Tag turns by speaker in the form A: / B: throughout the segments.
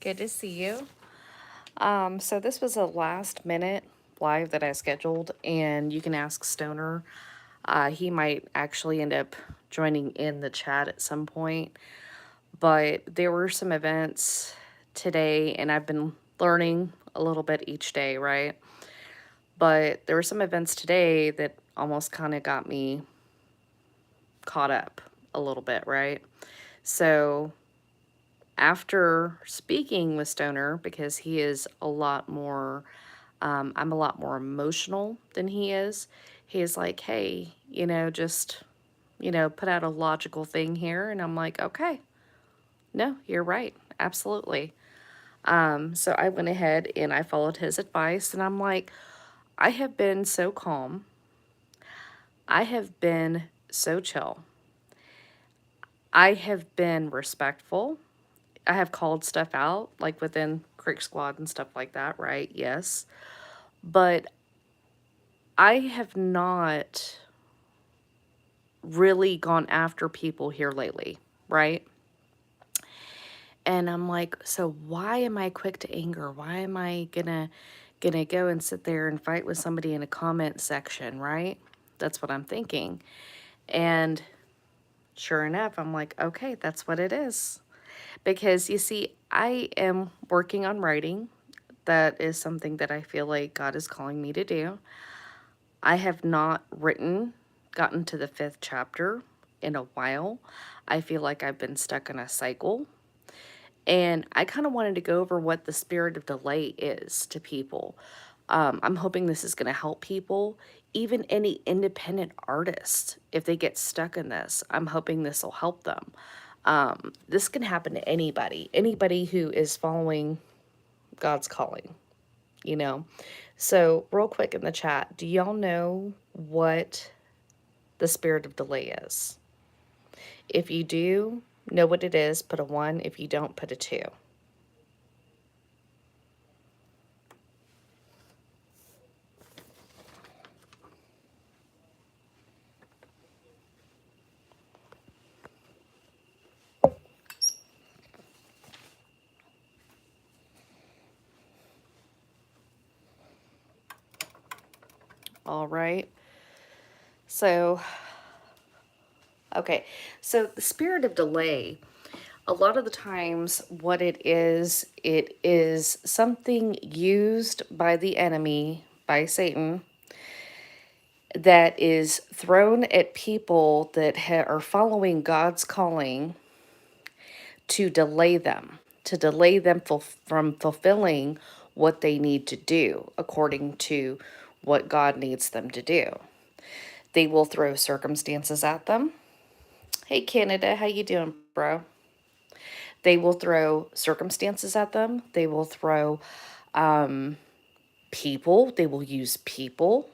A: Good to see you. So this was a last minute live that I scheduled, and you can ask Stoner. He might actually end up joining in the chat at some point. But there were some events today, and I've been learning a little bit each day, right? But there were some events today that almost kind of got me caught up a little bit, right? So after speaking with Stoner, because he is a lot more, I'm a lot more emotional than he is. He is like, hey, just, put out a logical thing here. And I'm like, okay, no, you're right. Absolutely. So I went ahead and I followed his advice. And I'm like, I have been so calm. I have been so chill. I have been respectful. I have called stuff out, like within Creek Squad and stuff like that, right? Yes. But I have not really gone after people here lately, right? And I'm like, so why am I quick to anger? Why am I gonna go and sit there and fight with somebody in a comment section, right? That's what I'm thinking. And sure enough, I'm like, okay, that's what it is. Because you see, I am working on writing. That is something that I feel like God is calling me to do. I have not gotten to the fifth chapter in a while. I feel like I've been stuck in a cycle. And I kind of wanted to go over what the spirit of delay is to people. I'm hoping this is going to help people, even any independent artists, if they get stuck in this. I'm hoping this will help them. This can happen to anybody who is following God's calling, you know. So, real quick in the chat, do y'all know what the spirit of delay is? If you do know what it is, put a 1. If you don't, put a 2. All right. So, okay. So, the spirit of delay, a lot of the times, what it is something used by the enemy, by Satan, that is thrown at people that are following God's calling to delay them from fulfilling what they need to do according to what God needs them to do. They will throw circumstances at them. Hey Canada, how you doing, bro? They will throw circumstances at them. They will throw people. They will use people.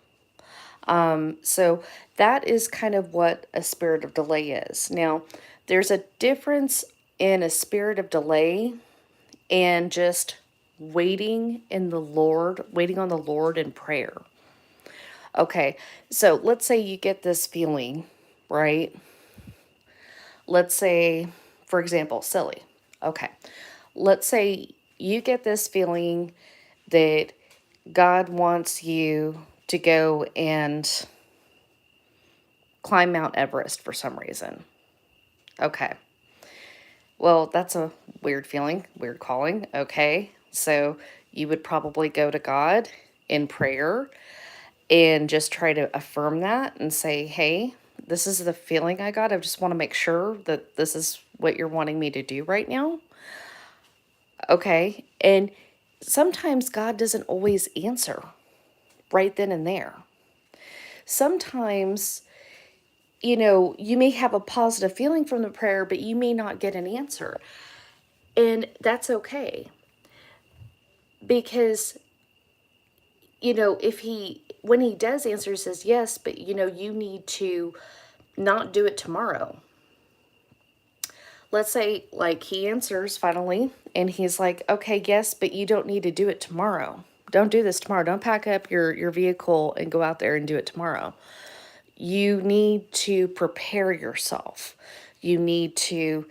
A: So that is kind of what a spirit of delay is. Now, there's a difference in a spirit of delay and just waiting on the Lord in prayer. Okay, so let's say you get this feeling, right? Let's say, for example, silly. Okay, let's say you get this feeling that God wants you to go and climb Mount Everest for some reason. Okay. Well, that's a weird feeling, weird calling. Okay. So you would probably go to God in prayer and just try to affirm that and say, hey, this is the feeling I got. I just want to make sure that this is what you're wanting me to do right now. Okay. And sometimes God doesn't always answer right then and there. Sometimes, you may have a positive feeling from the prayer, but you may not get an answer. And that's okay. Because, when he does answer, he says, yes, but, you need to not do it tomorrow. Let's say, like, he answers finally, and he's like, okay, yes, but you don't need to do it tomorrow. Don't do this tomorrow. Don't pack up your vehicle and go out there and do it tomorrow. You need to prepare yourself. You need to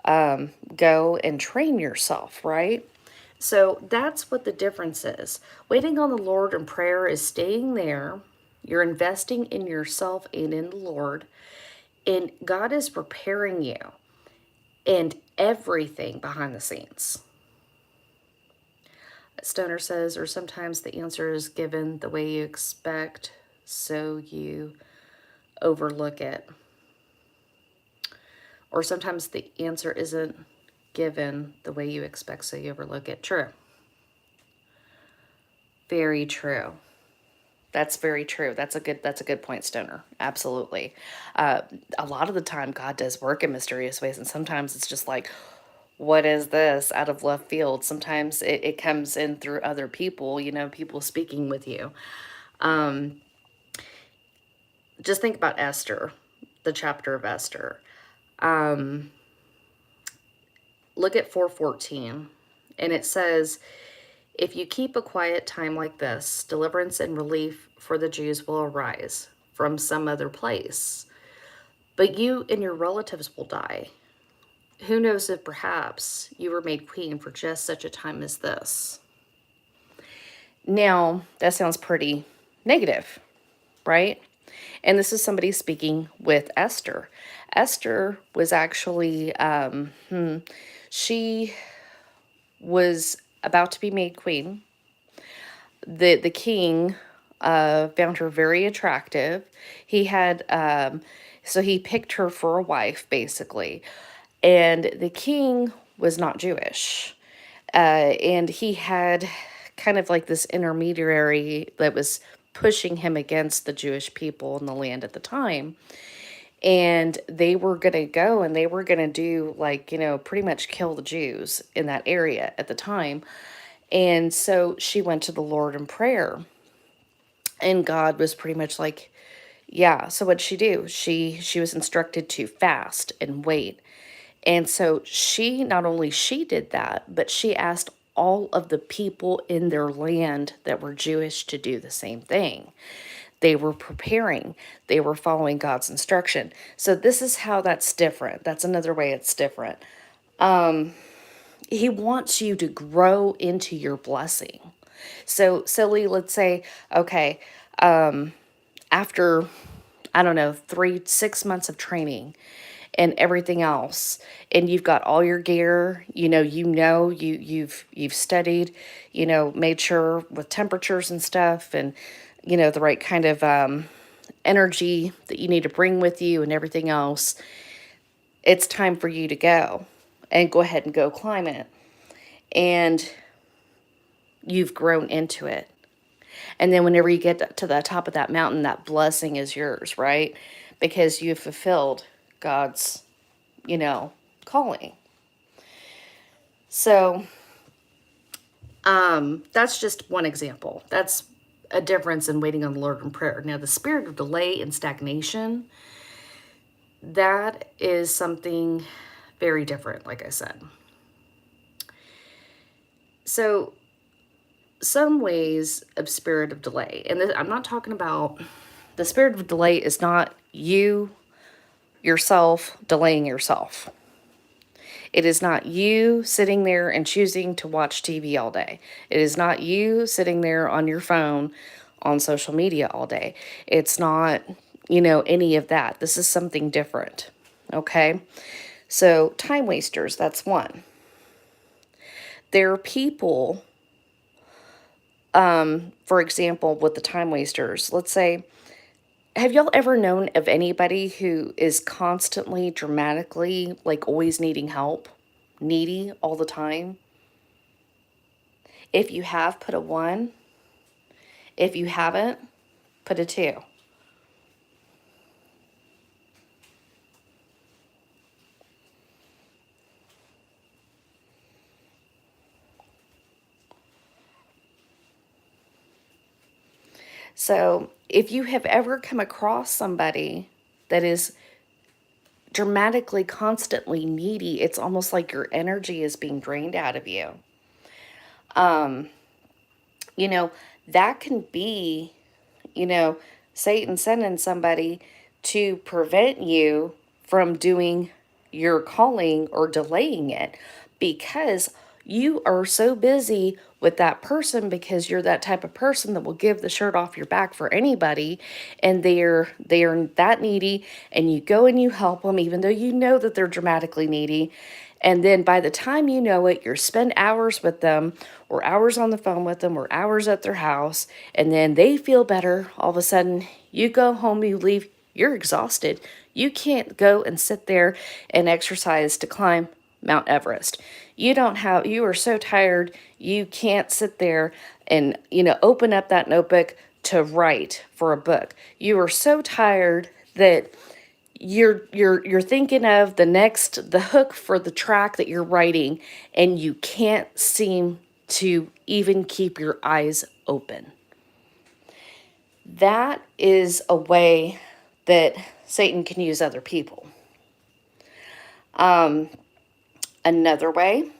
A: go and train yourself, right? So that's what the difference is. Waiting on the Lord in prayer is staying there. You're investing in yourself and in the Lord. And God is preparing you and everything behind the scenes. Stoner says, or sometimes the answer is given the way you expect, so you overlook it. Or sometimes the answer isn't given the way you expect, so you overlook it. True. Very true. That's very true. That's a good point, Stoner. Absolutely. A lot of the time, God does work in mysterious ways, and sometimes it's just like, what is this out of left field? Sometimes it comes in through other people, people speaking with you. Just think about Esther, the chapter of Esther. Look at 4:14, and it says, if you keep a quiet time like this, deliverance and relief for the Jews will arise from some other place. But you and your relatives will die. Who knows if perhaps you were made queen for just such a time as this? Now, that sounds pretty negative, right? And this is somebody speaking with Esther. Esther was actually, she was about to be made queen. The king found her very attractive. He had, so he picked her for a wife, basically. And the king was not Jewish. And he had kind of like this intermediary that was pushing him against the Jewish people in the land at the time. And they were going to go and they were going to do, like, pretty much kill the Jews in that area at the time. And so she went to the Lord in prayer. And God was pretty much like, yeah. So what'd she do? She was instructed to fast and wait. And so not only she did that, but she asked all of the people in their land that were Jewish to do the same thing. They were preparing. They were following God's instruction. So this is how that's different. That's another way it's different. He wants you to grow into your blessing. So silly, let's say, okay, after, I don't know, 6 months of training and everything else, and you've got all your gear, you've studied, made sure with temperatures and stuff, and the right kind of energy that you need to bring with you and everything else. It's time for you to go and go ahead and go climb it. And you've grown into it. And then whenever you get to the top of that mountain, that blessing is yours, right? Because you've fulfilled God's, calling. So, that's just one example. That's a difference in waiting on the Lord in prayer. Now, the spirit of delay and stagnation, that is something very different, like I said. So, some ways of spirit of delay, and I'm not talking about, the spirit of delay is not you yourself delaying yourself. It is not you sitting there and choosing to watch TV all day. It is not you sitting there on your phone on social media all day. It's not, any of that. This is something different. Okay? So, time wasters, that's one. There are people, for example, with the time wasters, let's say, have y'all ever known of anybody who is constantly, dramatically, like always needing help, needy all the time? If you have, put a 1. If you haven't, put a 2. So if you have ever come across somebody that is dramatically, constantly needy, it's almost like your energy is being drained out of you. That can be, Satan sending somebody to prevent you from doing your calling or delaying it, because You are so busy with that person because you're that type of person that will give the shirt off your back for anybody, and they're that needy, and you go and you help them even though you know that they're dramatically needy. And then by the time you know it, you're spend hours with them, or hours on the phone with them, or hours at their house, and then they feel better. All of a sudden, you go home, you leave, you're exhausted. You can't go and sit there and exercise to climb Mount Everest. You are so tired, you can't sit there and, open up that notebook to write for a book. You are so tired that you're thinking of the hook for the track that you're writing, and you can't seem to even keep your eyes open. That is a way that Satan can use other people. Another way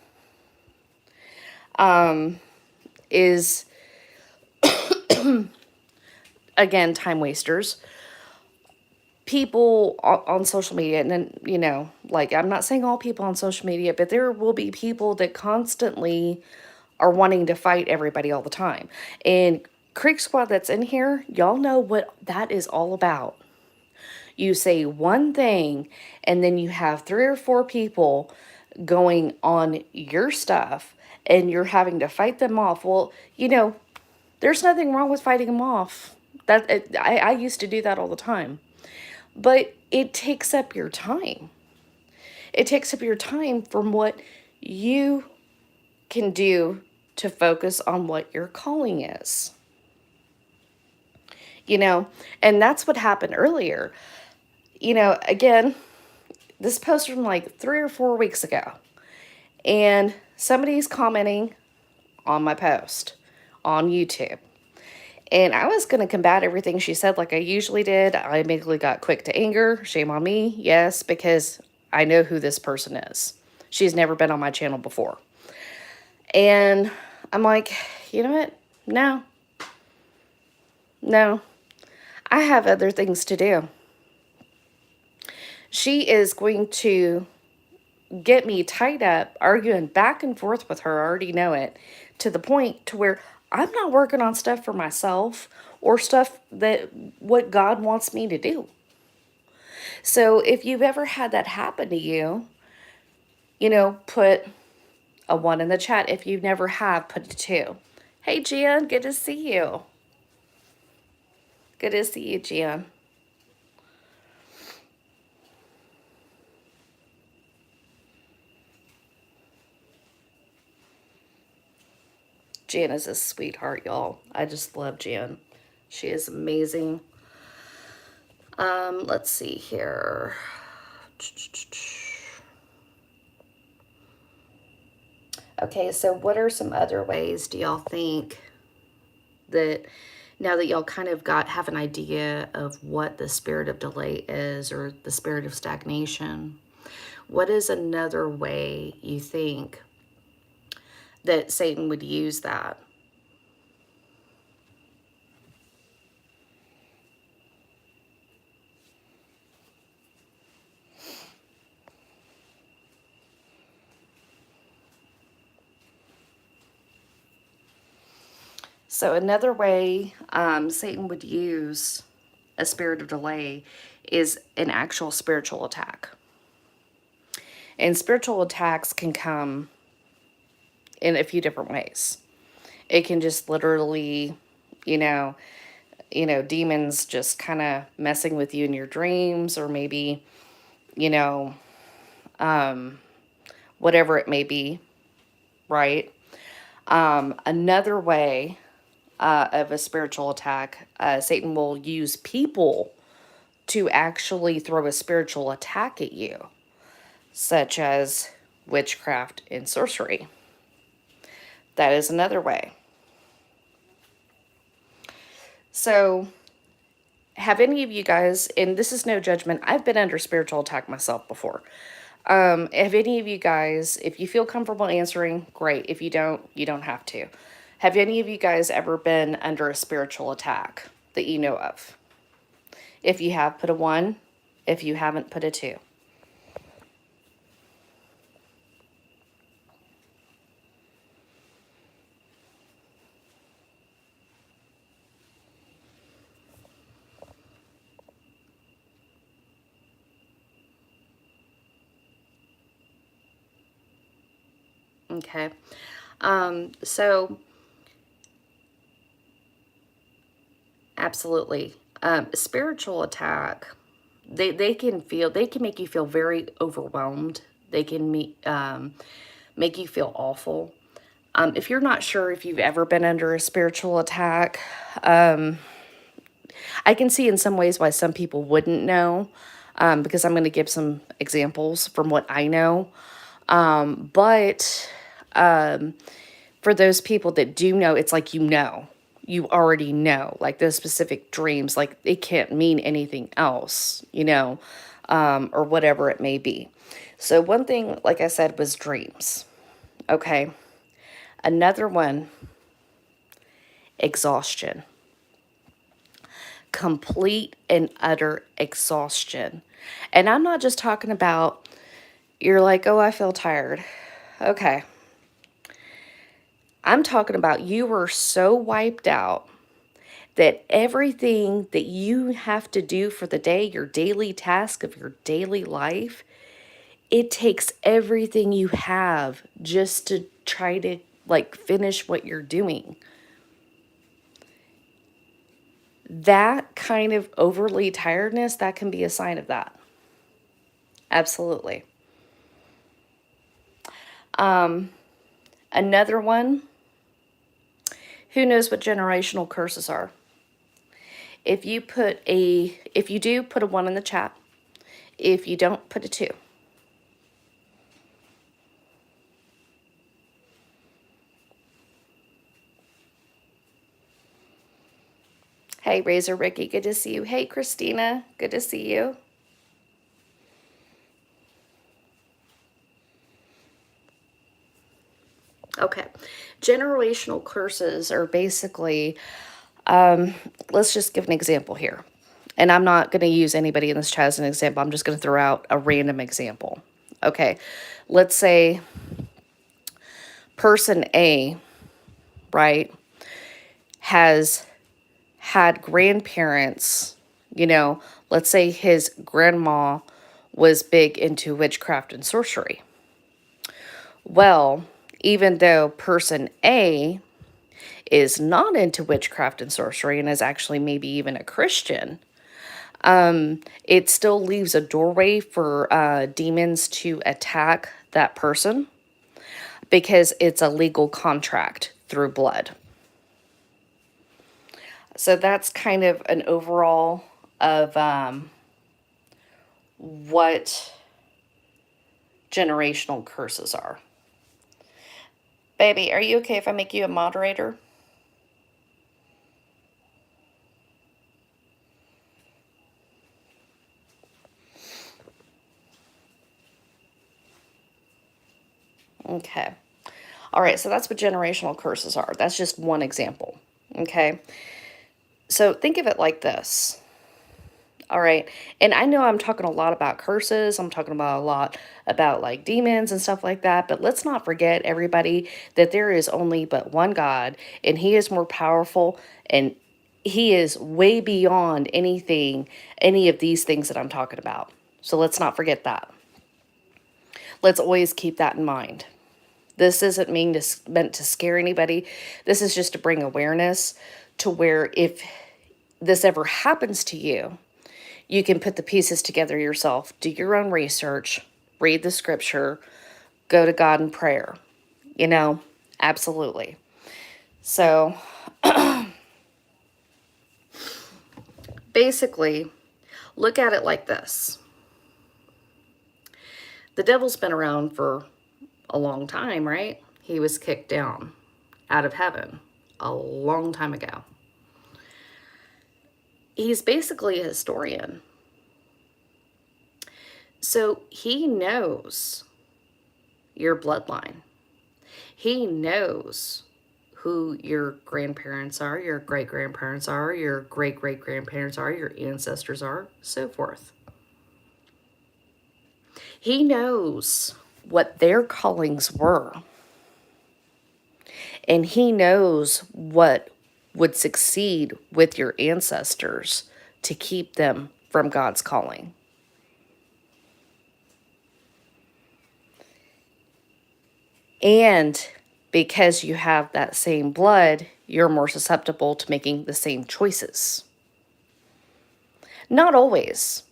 A: is, again, time wasters. People on social media, and then, like, I'm not saying all people on social media, but there will be people that constantly are wanting to fight everybody all the time. And Creek Squad that's in here, y'all know what that is all about. You say one thing, and then you have 3 or 4 people going on your stuff, and you're having to fight them off. Well, there's nothing wrong with fighting them off. I used to do that all the time. But it takes up your time. It takes up your time from what you can do to focus on what your calling is. And that's what happened earlier. Again, this post from like 3 or 4 weeks ago. And somebody's commenting on my post on YouTube. And I was going to combat everything she said like I usually did. I immediately got quick to anger. Shame on me. Yes, because I know who this person is. She's never been on my channel before. And I'm like, you know what? No. I have other things to do. She is going to get me tied up, arguing back and forth with her. I already know it. To the point to where I'm not working on stuff for myself or stuff that what God wants me to do. So if you've ever had that happen to you, put a 1 in the chat. If you never have, put a 2. Hey, Jan, good to see you. Good to see you, Jan. Jan is a sweetheart, y'all. I just love Jan. She is amazing. Let's see here. Okay, so what are some other ways do y'all think that, now that y'all kind of have an idea of what the spirit of delay is, or the spirit of stagnation, what is another way you think that Satan would use that? So another way Satan would use a spirit of delay is an actual spiritual attack. And spiritual attacks can come in a few different ways. It can just literally, demons just kind of messing with you in your dreams, or maybe, whatever it may be, right? Another way of a spiritual attack, Satan will use people to actually throw a spiritual attack at you, such as witchcraft and sorcery. That is another way. So, have any of you guys, and this is no judgment, I've been under spiritual attack myself before. Have any of you guys, if you feel comfortable answering, great. If you don't, you don't have to. Have any of you guys ever been under a spiritual attack that you know of? If you have, put a 1. If you haven't, put a 2. Okay. So absolutely. Spiritual attack, they can feel, they can make you feel very overwhelmed. They can make you feel awful. If you're not sure if you've ever been under a spiritual attack, I can see in some ways why some people wouldn't know, because I'm going to give some examples from what I know. But for those people that do know, it's like, you already know, like those specific dreams, like it can't mean anything else, or whatever it may be. So one thing, like I said, was dreams. Okay. Another one, exhaustion. Complete and utter exhaustion. And I'm not just talking about, you're like, oh, I feel tired. Okay. I'm talking about you were so wiped out that everything that you have to do for the day, your daily task of your daily life, it takes everything you have just to try to like finish what you're doing. That kind of overly tiredness, that can be a sign of that. Absolutely. Another one, who knows what generational curses are? If you do, put a 1 in the chat. If you don't, put a 2. Hey, Razor Ricky, good to see you. Hey, Christina, good to see you. Okay. Generational curses are basically, let's just give an example here. And I'm not going to use anybody in this chat as an example. I'm just going to throw out a random example. Okay. Let's say person A, right, has had grandparents, let's say his grandma was big into witchcraft and sorcery. Well, even though person A is not into witchcraft and sorcery and is actually maybe even a Christian, it still leaves a doorway for demons to attack that person because it's a legal contract through blood. So that's kind of an overall of what generational curses are. Baby, are you okay if I make you a moderator? Okay. All right, so that's what generational curses are. That's just one example. Okay. So think of it like this. All right. And I know I'm talking a lot about curses. I'm talking about a lot about like demons and stuff like that. But let's not forget, everybody, that there is only but one God, and he is more powerful, and he is way beyond any of these things that I'm talking about. So let's not forget that. Let's always keep that in mind. This isn't meant to scare anybody. This is just to bring awareness to where if this ever happens to you, you can put the pieces together yourself, do your own research, read the scripture, go to God in prayer. Absolutely. So basically, look at it like this. The devil's been around for a long time, right? He was kicked down out of heaven a long time ago. He's basically a historian. So he knows your bloodline. He knows who your grandparents are, your great-grandparents are, your great-great-grandparents are, your ancestors are, so forth. He knows what their callings were. And he knows what would succeed with your ancestors to keep them from God's calling. And because you have that same blood, you're more susceptible to making the same choices. Not always.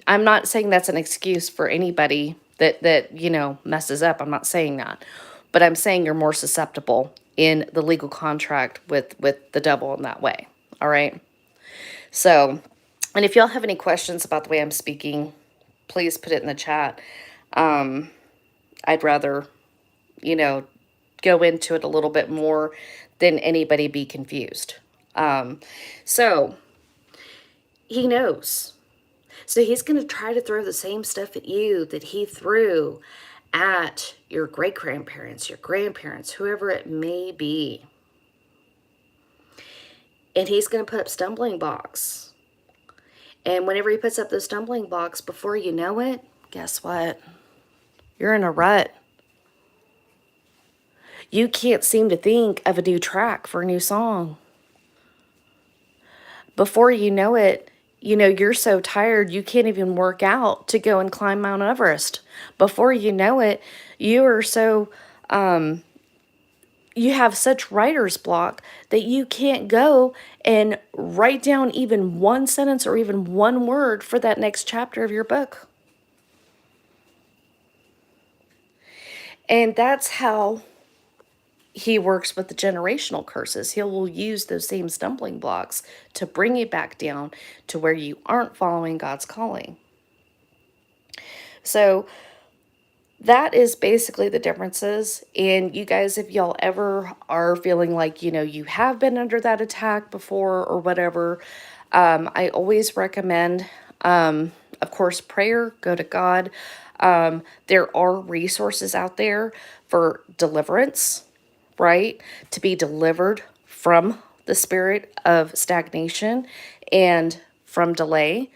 A: I'm not saying that's an excuse for anybody that messes up. I'm not saying that. But I'm saying you're more susceptible in the legal contract with the devil in that way. All right? So, and if y'all have any questions about the way I'm speaking, please put it in the chat. I'd rather, you know, go into it a little bit more than anybody be confused. So he knows. So he's going to try to throw the same stuff at you that he threw at your great grandparents, your grandparents, whoever it may be. And he's going to put up stumbling blocks. And whenever he puts up those stumbling blocks, before you know it, guess what? You're in a rut. You can't seem to think of a new track for a new song. Before you know it, you're so tired you can't even work out to go and climb Mount Everest. Before you know it, you are so, you have such writer's block that you can't go and write down even one sentence or even one word for that next chapter of your book. And that's how he works with the generational curses. He will use those same stumbling blocks to bring you back down to where you aren't following God's calling. So that is basically the differences. And you guys, if y'all ever are feeling like, you have been under that attack before or whatever, I always recommend, of course, prayer, go to God. There are resources out there for deliverance, right? To be delivered from the spirit of stagnation and from delay.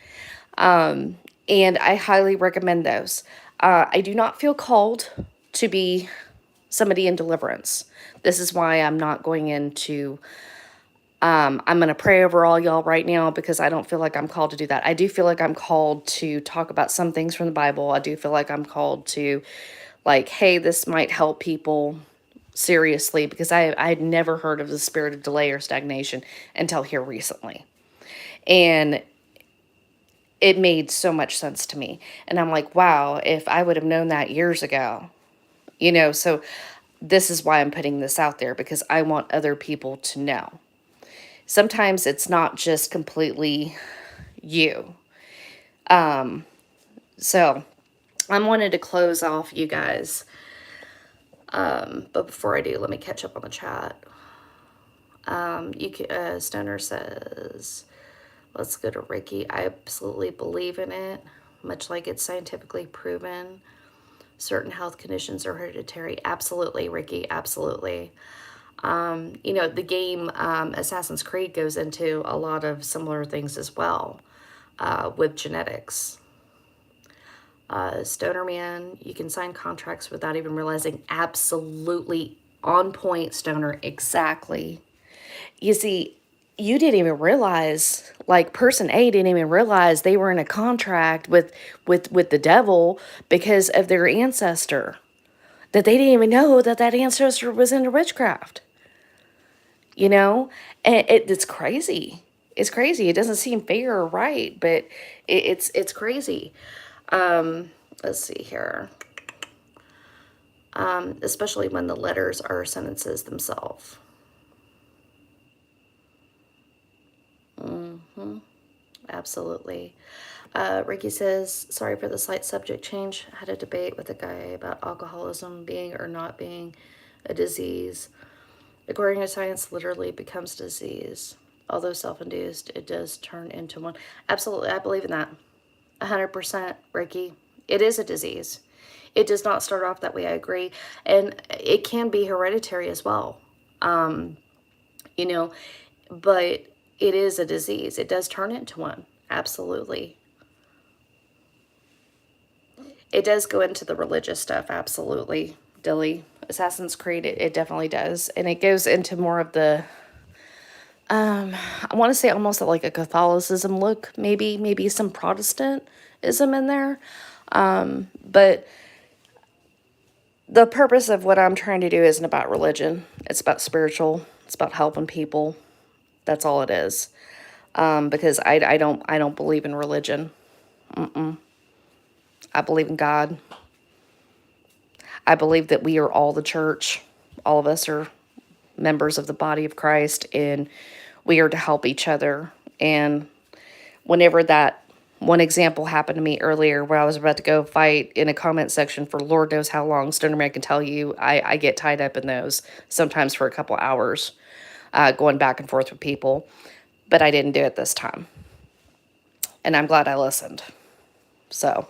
A: And I highly recommend those. I do not feel called to be somebody in deliverance. This is why I'm not going into, I'm going to pray over all y'all right now because I don't feel like I'm called to do that. I do feel like I'm called to talk about some things from the Bible. I do feel like I'm called to, like, hey, this might help people seriously, because I had never heard of the spirit of delay or stagnation until here recently. And it made so much sense to me. And I'm like, wow, if I would have known that years ago, so this is why I'm putting this out there, because I want other people to know. Sometimes it's not just completely you. So I wanted to close off, you guys. But before I do, let me catch up on the chat. Stoner says, let's go to Ricky. I absolutely believe in it, much like it's scientifically proven. Certain health conditions are hereditary. Absolutely, Ricky, absolutely. The game Assassin's Creed goes into a lot of similar things as well with genetics. Stoner Man, you can sign contracts without even realizing. Absolutely on point, Stoner, exactly. You see, you didn't even realize, like, person A didn't even realize they were in a contract with the devil because of their ancestor. That they didn't even know that ancestor was into witchcraft. And it's crazy. It's crazy. It doesn't seem fair or right, but it's crazy. Let's see here. Especially when the letters are sentences themselves. Absolutely. Ricky says, sorry for the slight subject change. I had a debate with a guy about alcoholism being or not being a disease. According to science, literally becomes disease. Although self-induced, it does turn into one. Absolutely, I believe in that. 100%, Ricky. It is a disease. It does not start off that way, I agree. And it can be hereditary as well. But it is a disease. It does turn into one. Absolutely. It does go into the religious stuff. Absolutely. Dilly. Assassin's Creed, it definitely does. And it goes into more of the, I want to say almost like a Catholicism look. Maybe some Protestantism in there. But The purpose of what I'm trying to do isn't about religion. It's about spiritual. It's about helping people. That's all it is. Because I don't believe in religion. I believe in God. I believe that we are all the church. All of us are members of the body of Christ, and we are to help each other. And whenever that one example happened to me earlier, where I was about to go fight in a comment section for Lord knows how long, Stoner Man can tell you, I get tied up in those sometimes for a couple hours, going back and forth with people. But I didn't do it this time. And I'm glad I listened. So,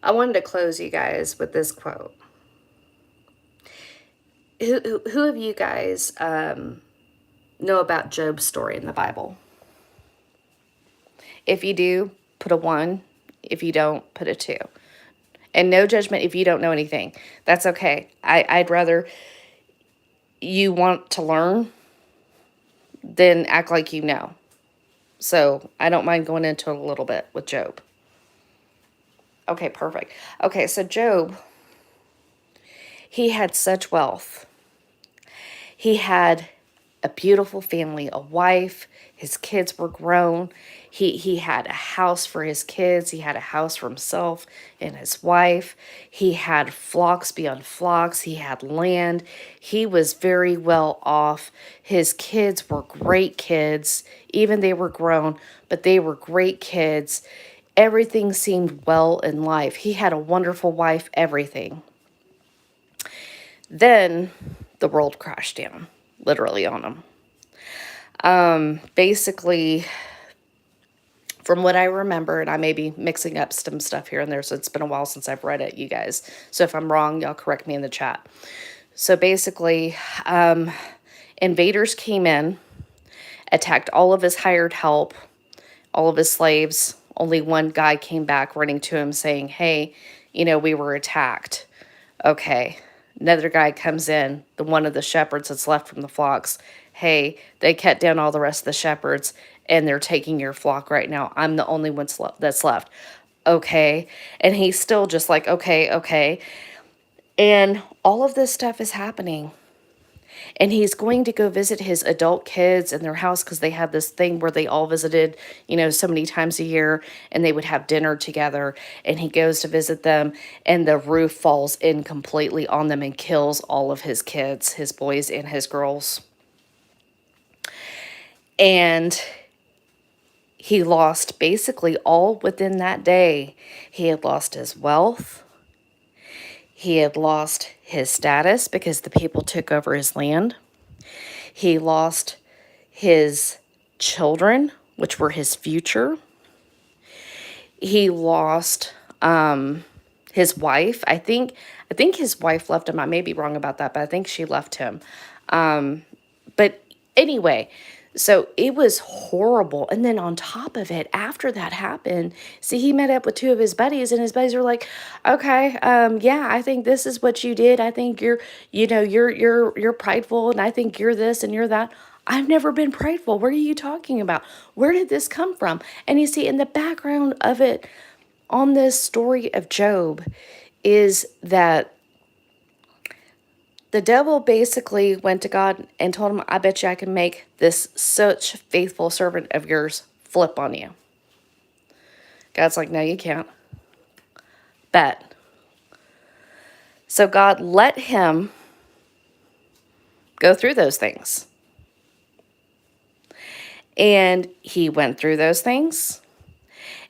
A: I wanted to close you guys with this quote. Who of you guys know about Job's story in the Bible? If you do, put a 1. If you don't, put a 2. And no judgment if you don't know anything. That's okay. I'd rather you want to learn than act like you know. So I don't mind going into it a little bit with Job. Okay, perfect. Okay, so Job, he had such wealth. He had a beautiful family, a wife. His kids were grown. He had a house for his kids. He had a house for himself and his wife. He had flocks beyond flocks. He had land. He was very well off. His kids were great kids. Even they were grown, but they were great kids. Everything seemed well in life. He had a wonderful wife, everything. Then the world crashed down, literally on him. Basically, from what I remember, and I may be mixing up some stuff here and there, so it's been a while since I've read it, you guys. So if I'm wrong, y'all correct me in the chat. So basically, invaders came in, attacked all of his hired help, all of his slaves. Only one guy came back running to him saying, hey, we were attacked. Okay. Another guy comes in, one of the shepherds that's left from the flocks. Hey, they cut down all the rest of the shepherds and they're taking your flock right now. I'm the only one that's left. Okay. And he's still just like, okay. And all of this stuff is happening. And he's going to go visit his adult kids in their house because they had this thing where they all visited, so many times a year, and they would have dinner together. And he goes to visit them, and the roof falls in completely on them and kills all of his kids, his boys and his girls. And he lost basically all within that day. He had lost his wealth. He had lost his status because the people took over his land. He lost his children, which were his future. He lost his wife. I think his wife left him. I may be wrong about that, but I think she left him. But anyway, so it was horrible. And then on top of it, after that happened, see, he met up with 2 of his buddies, and his buddies were like, okay, yeah, I think this is what you did. I think you're prideful, and I think you're this and you're that. I've never been prideful. What are you talking about? Where did this come from? And you see, in the background of it, on this story of Job, is that the devil basically went to God and told him, I bet you I can make this such faithful servant of yours flip on you. God's like, no, you can't. Bet. So God let him go through those things. And he went through those things.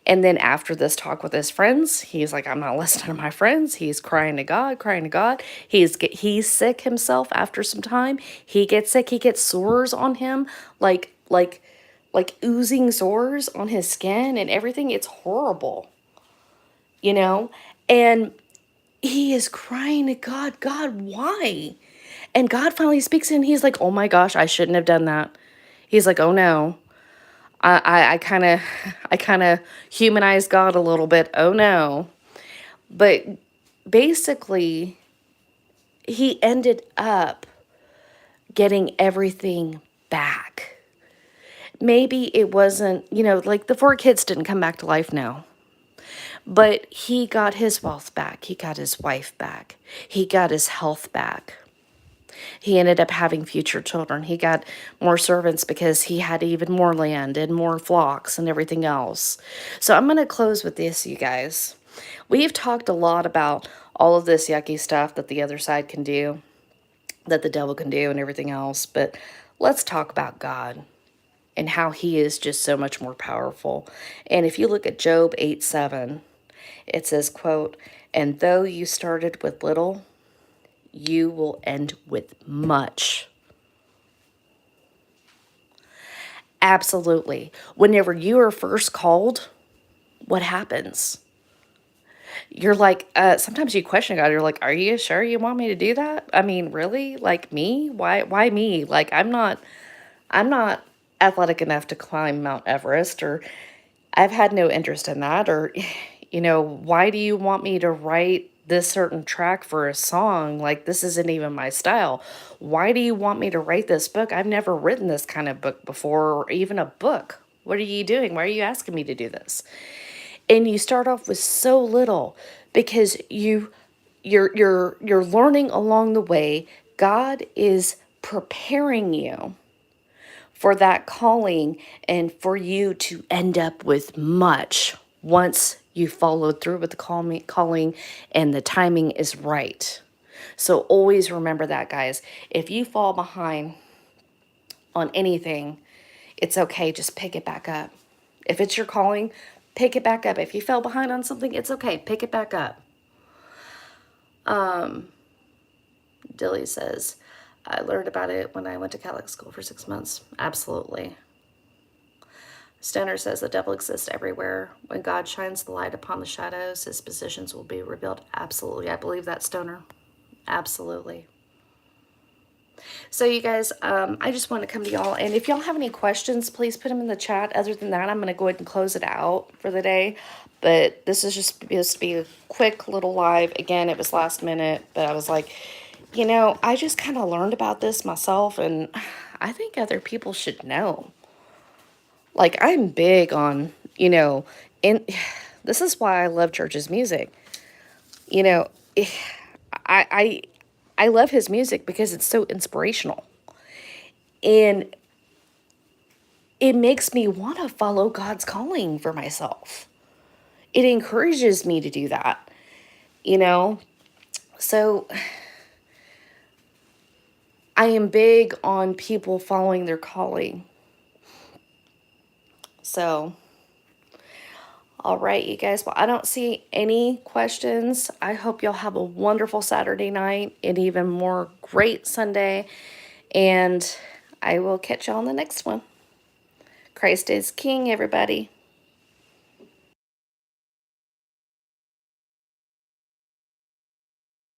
A: And then after this talk with his friends, he's like, I'm not listening to my friends. He's crying to God, crying to God. He's sick himself after some time. He gets sick. He gets sores on him, like oozing sores on his skin and everything. It's horrible, And he is crying to God, God, why? And God finally speaks in. He's like, oh my gosh, I shouldn't have done that. He's like, oh no. I kind of humanized God a little bit. Oh no. But basically, he ended up getting everything back. Maybe it wasn't, like the 4 kids didn't come back to life now. But he got his wealth back. He got his wife back. He got his health back. He ended up having future children. He got more servants because he had even more land and more flocks and everything else. So I'm going to close with this, you guys. We've talked a lot about all of this yucky stuff that the other side can do, that the devil can do, and everything else. But let's talk about God and how he is just so much more powerful. And if you look at Job 8:7, it says, quote, "And though you started with little, you will end with much." Absolutely. Whenever you are first called, what happens? You're like, sometimes you question God. You're like, are you sure you want me to do that? I mean, really? Like me? Why me? Like, I'm not athletic enough to climb Mount Everest, or I've had no interest in that, or, why do you want me to write this certain track for a song? Like, this isn't even my style. Why do you want me to write this book? I've never written this kind of book before, or even a book. What are you doing? Why are you asking me to do this? And you start off with so little because you're learning along the way. God is preparing you for that calling and for you to end up with much once you followed through with the calling and the timing is right. So always remember that, guys. If you fall behind on anything, it's okay. Just pick it back up. If it's your calling, pick it back up. If you fell behind on something, it's okay. Pick it back up. Dilly says, I learned about it when I went to Catholic school for 6 months. Absolutely. Stoner says the devil exists everywhere. When God shines the light upon the shadows, his positions will be revealed. Absolutely. I believe that, Stoner. Absolutely. So you guys, I just want to come to y'all. And if y'all have any questions, please put them in the chat. Other than that, I'm going to go ahead and close it out for the day. But this is just supposed to be a quick little live. Again, it was last minute, but I was like, I just kind of learned about this myself, and I think other people should know. Like, I'm big on, in this is why I love Church's music. You know, I I I love his music because it's so inspirational. And it makes me want to follow God's calling for myself. It encourages me to do that, you know? So I am big on people following their calling. So, all right, you guys. Well, I don't see any questions. I hope y'all have a wonderful Saturday night and even more great Sunday. And I will catch y'all on the next one. Christ is King, everybody.